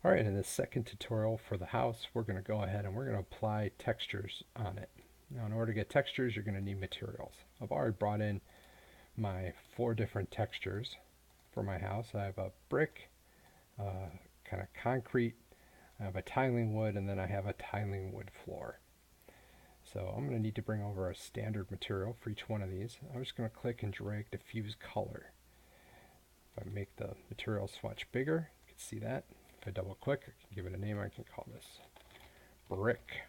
Alright, in this second tutorial for the house, we're going to go ahead and we're going to apply textures on it. Now, in order to get textures, you're going to need materials. I've already brought in my 4 different textures for my house. I have a brick, kind of concrete, I have a tiling wood, and then I have a tiling wood floor. So I'm going to need to bring over a standard material for each one of these. I'm just going to click and drag diffuse color. If I make the material swatch bigger, you can see that. If I double click, I can give it a name. I can call this brick.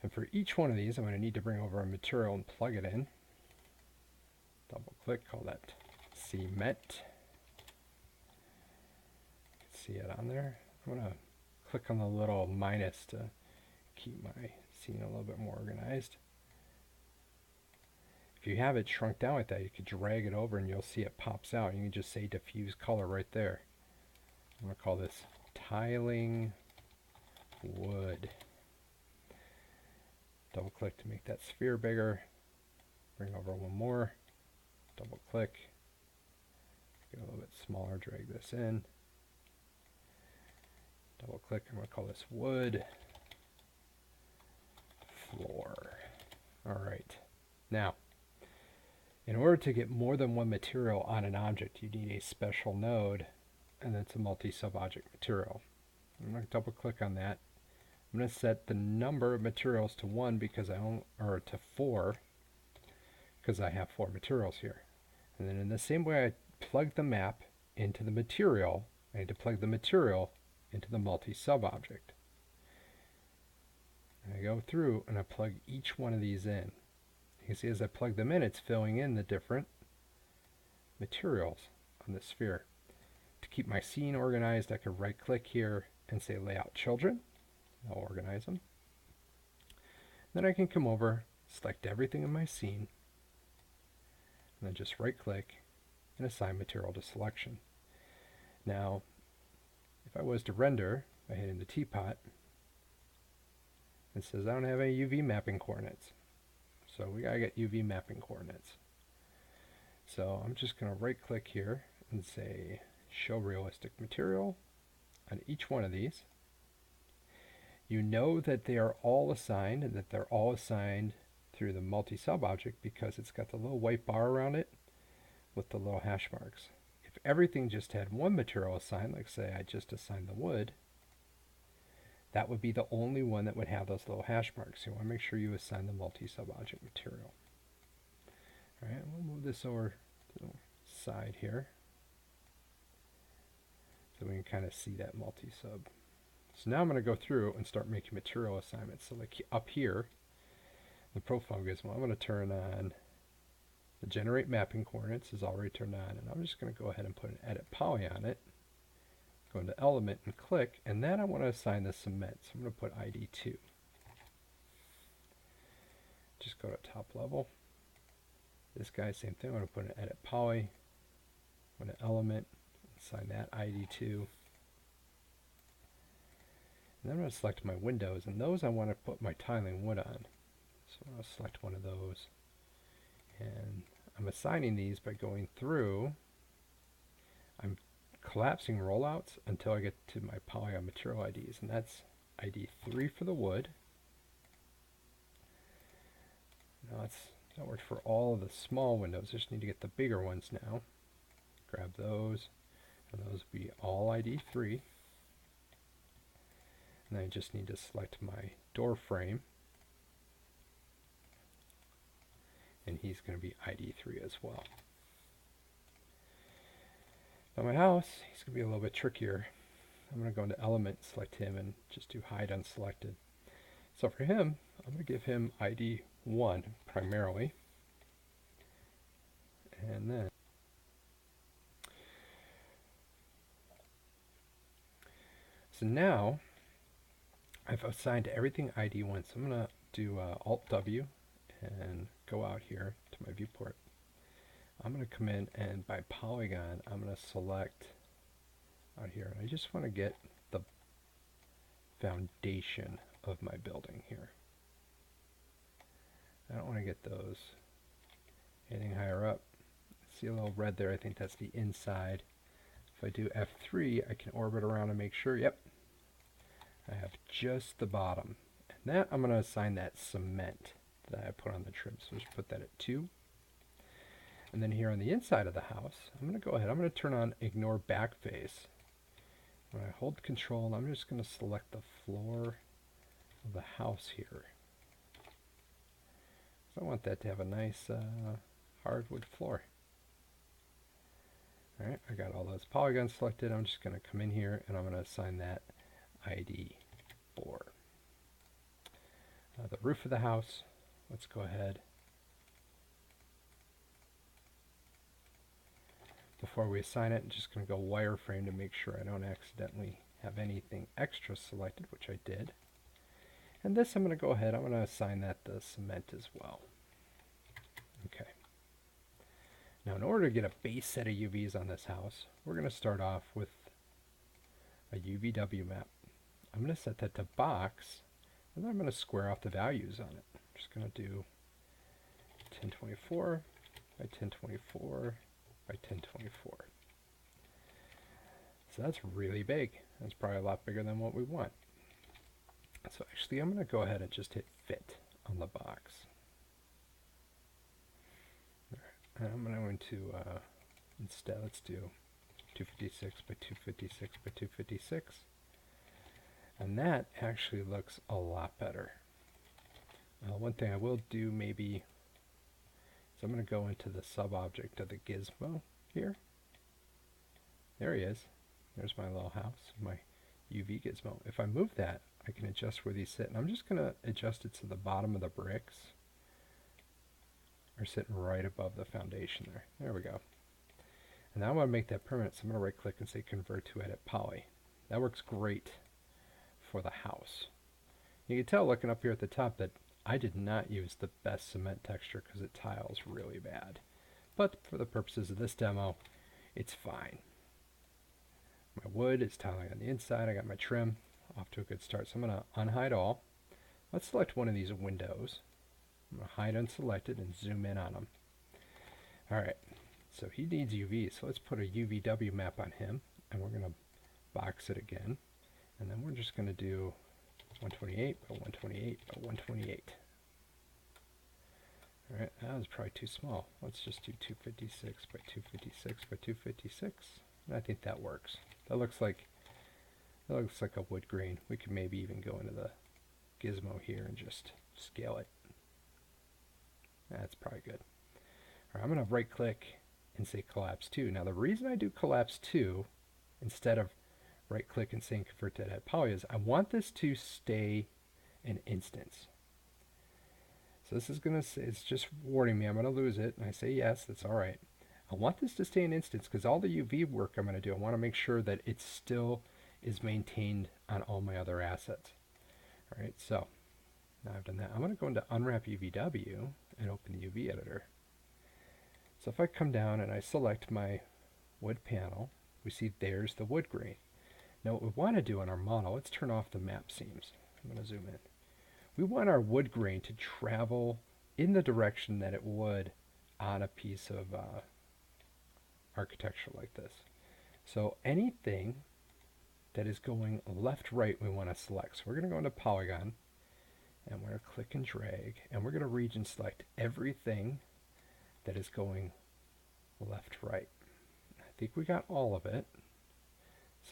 And for each one of these, I'm going to need to bring over a material and plug it in. Double click, call that cement. You can see it on there. I'm going to click on the little minus to keep my scene a little bit more organized. If you have it shrunk down like that, you could drag it over and you'll see it pops out. You can just say diffuse color right there. I'm going to call this tiling wood. Double click to make that sphere bigger. Bring over one more. Double click. Get a little bit smaller, drag this in. Double click, I'm going to call this wood floor. Alright. Now, in order to get more than one material on an object, you need a special node, and that's a multi-sub-object material. I'm going to double click on that. I'm going to set the number of materials to 1 because or to 4 because I have 4 materials here. And then in the same way I plug the map into the material, I need to plug the material into the multi-sub-object. And I go through and I plug each one of these in. You can see as I plug them in, it's filling in the different materials on the sphere. To keep my scene organized, I can right click here and say Layout Children. I'll organize them. Then I can come over, select everything in my scene, and then just right click and assign material to selection. Now, if I was to render by hitting the teapot, it says I don't have any UV mapping coordinates. So we gotta get UV mapping coordinates. So I'm just gonna right click here and say show realistic material on each one of these. You know that they are all assigned and that they're all assigned through the multi-sub object because it's got the little white bar around it with the little hash marks. If everything just had one material assigned, like say I just assigned the wood, that would be the only one that would have those little hash marks. You want to make sure you assign the multi-sub-object material. Alright, we'll move this over to the side here so we can kind of see that multi-sub. So now I'm going to go through and start making material assignments. So like up here, the profile gizmo, I'm going to turn on the generate mapping coordinates is already turned on, and I'm just going to go ahead and put an edit poly on it. Go into element and click, and then I want to assign the cement. So I'm going to put ID 2. Just go to top level. This guy, same thing. I'm going to put an edit poly. Go to element, assign that ID 2. And then I'm going to select my windows, and those I want to put my tiling wood on. So I'll select one of those. And I'm assigning these by going through. I'm collapsing rollouts until I get to my Polygon material IDs, and that's ID 3 for the wood. Now that works for all of the small windows. I just need to get the bigger ones now. Grab those, and those will be all ID 3. And I just need to select my door frame, and he's going to be ID 3 as well. Now my house, he's going to be a little bit trickier. I'm going to go into element, select him, and just do hide unselected. So for him, I'm going to give him ID 1 primarily. And then so now I've assigned everything ID 1. So I'm going to do Alt W and go out here to my viewport. I'm going to come in, and by polygon I'm going to select out here, and I just want to get the foundation of my building here. I don't want to get those anything higher up. See a little red there? I think that's the inside I do F3, I can orbit around and make sure, yep, I have just the bottom. And that, I'm going to assign that cement that I put on the trim. So just put that at 2. And then here on the inside of the house, I'm going to go ahead, I'm going to turn on ignore backface. When I hold control, I'm just going to select the floor of the house here. So I want that to have a nice hardwood floor. Alright, I got all those polygons selected. I'm just going to come in here and I'm going to assign that ID 4. The roof of the house, let's go ahead. Before we assign it, I'm just going to go wireframe to make sure I don't accidentally have anything extra selected, which I did. And this I'm going to go ahead, I'm going to assign that the cement as well. Okay. Now in order to get a base set of UVs on this house, we're going to start off with a UVW map. I'm going to set that to box, and then I'm going to square off the values on it. I'm just going to do 1024 by 1024 by 1024. So that's really big. That's probably a lot bigger than what we want. So actually I'm going to go ahead and just hit fit on the box. And I'm going to instead, let's do 256 by 256 by 256. And that actually looks a lot better. One thing I will do maybe is I'm going to go into the sub-object of the gizmo here. There he is. There's my little house, my UV gizmo. If I move that, I can adjust where these sit. And I'm just going to adjust it so the bottom of the bricks are sitting right above the foundation there. There we go. And now I want to make that permanent, so I'm going to right click and say convert to edit poly. That works great for the house. You can tell looking up here at the top that I did not use the best cement texture because it tiles really bad. But for the purposes of this demo, it's fine. My wood is tiling on the inside. I got my trim off to a good start. So I'm going to unhide all. Let's select one of these windows. I'm going to hide unselected and zoom in on them. Alright, so he needs UV, so let's put a UVW map on him, and we're going to box it again. And then we're just going to do 128 by 128 by 128. Alright, that was probably too small. Let's just do 256 by 256 by 256. And I think that works. That looks like a wood grain. We could maybe even go into the gizmo here and just scale it. That's probably good. All right, I'm going to right click and say collapse 2. Now the reason I do collapse 2 instead of right click and saying convert to edit poly is I want this to stay an instance. So this is going to say, it's just warning me I'm going to lose it, and I say yes, that's all right. I want this to stay an instance because all the UV work I'm going to do, I want to make sure that it still is maintained on all my other assets. All right, so now I've done that. I'm going to go into Unwrap UVW and open the UV editor. So if I come down and I select my wood panel, we see there's the wood grain. Now what we want to do on our model, let's turn off the map seams. I'm going to zoom in. We want our wood grain to travel in the direction that it would on a piece of architecture like this. So anything that is going left, right, we want to select. So we're going to go into Polygon, and we're going to click and drag, and we're going to region select everything that is going left, right. I think we got all of it.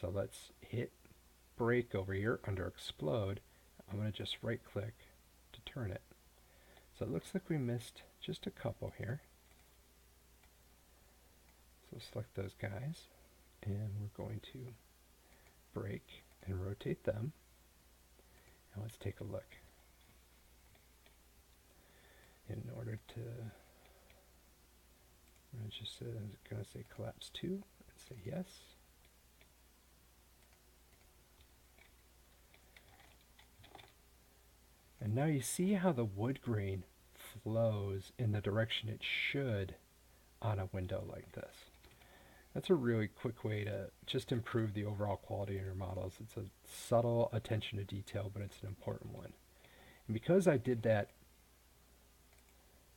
So let's hit break over here under explode. I'm going to just right click to turn it. So it looks like we missed just a couple here. So select those guys, and we're going to break and rotate them. Now let's take a look. In order to, I'm just going to say collapse 2 and say yes. And now you see how the wood grain flows in the direction it should on a window like this. That's a really quick way to just improve the overall quality of your models. It's a subtle attention to detail, but it's an important one. And because I did that,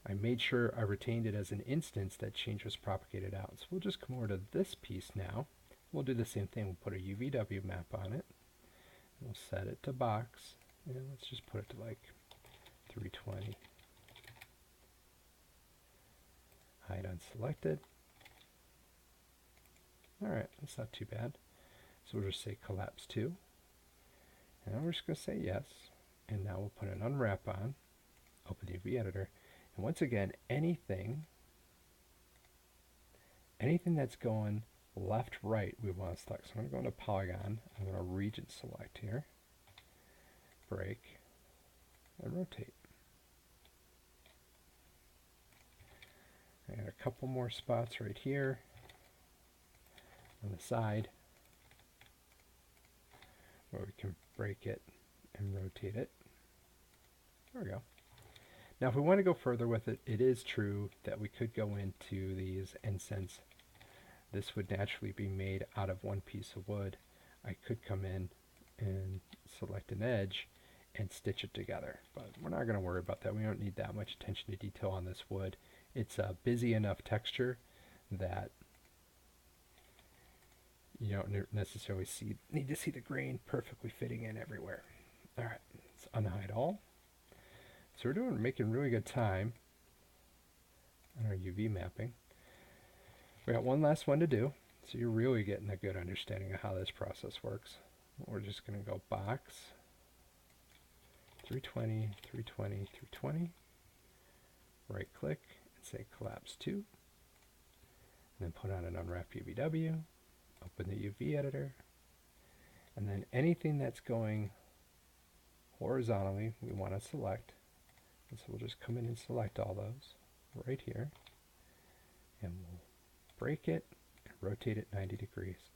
I made sure I retained it as an instance, that change was propagated out. So we'll just come over to this piece now, We'll do the same thing. We'll put a UVW map on it. We'll set it to box. And let's just put it to like 320. Hide unselected. Alright, that's not too bad. So we'll just say collapse 2. And now we're just going to say yes. And now we'll put an unwrap on. Open the UV editor. And once again, anything that's going left, right, we want to select. So I'm going to go into Polygon. I'm going to region select here. Break. And rotate. I got a couple more spots right here on the side where we can break it and rotate it. There we go. Now if we want to go further with it, it is true that we could go into these, and since this would naturally be made out of one piece of wood, I could come in and select an edge and stitch it together. But we're not going to worry about that. We don't need that much attention to detail on this wood. It's a busy enough texture that you don't necessarily need to see the grain perfectly fitting in everywhere. Alright, let's unhide all. So we're making really good time on our UV mapping. We got one last one to do, so you're really getting a good understanding of how this process works. We're just going to go box 320, 320, 320. Right click and say collapse 2. And then put on an Unwrap UVW. Open the UV editor. And then anything that's going horizontally, we want to select. And so we'll just come in and select all those right here. And we'll break it and rotate it 90 degrees.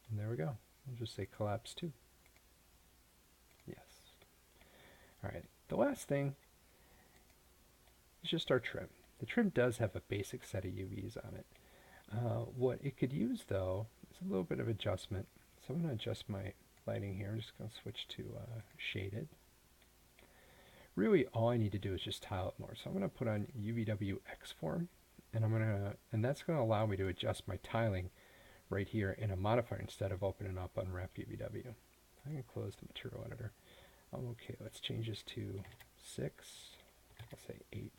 And there we go. We'll just say collapse 2. Yes. Alright, the last thing is just our trim. The trim does have a basic set of UVs on it. What it could use though is a little bit of adjustment. So I'm going to adjust my lighting here. I'm just going to switch to shaded. Really all I need to do is just tile it more. So I'm going to put on UVW xform, and that's going to allow me to adjust my tiling right here in a modifier instead of opening up Unwrap UVW. I can close the material editor. Okay, let's change this to 6. I'll say 8.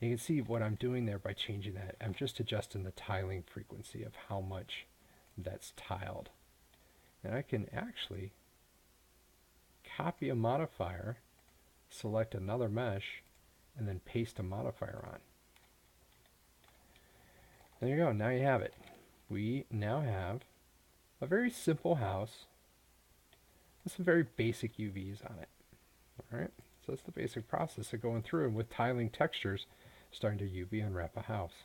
You can see what I'm doing there by changing that. I'm just adjusting the tiling frequency of how much that's tiled. And I can actually copy a modifier, select another mesh, and then paste a modifier on. There you go. Now you have it. We now have a very simple house with some very basic UVs on it. Alright, so that's the basic process of going through and with tiling textures starting to UV unwrap a house.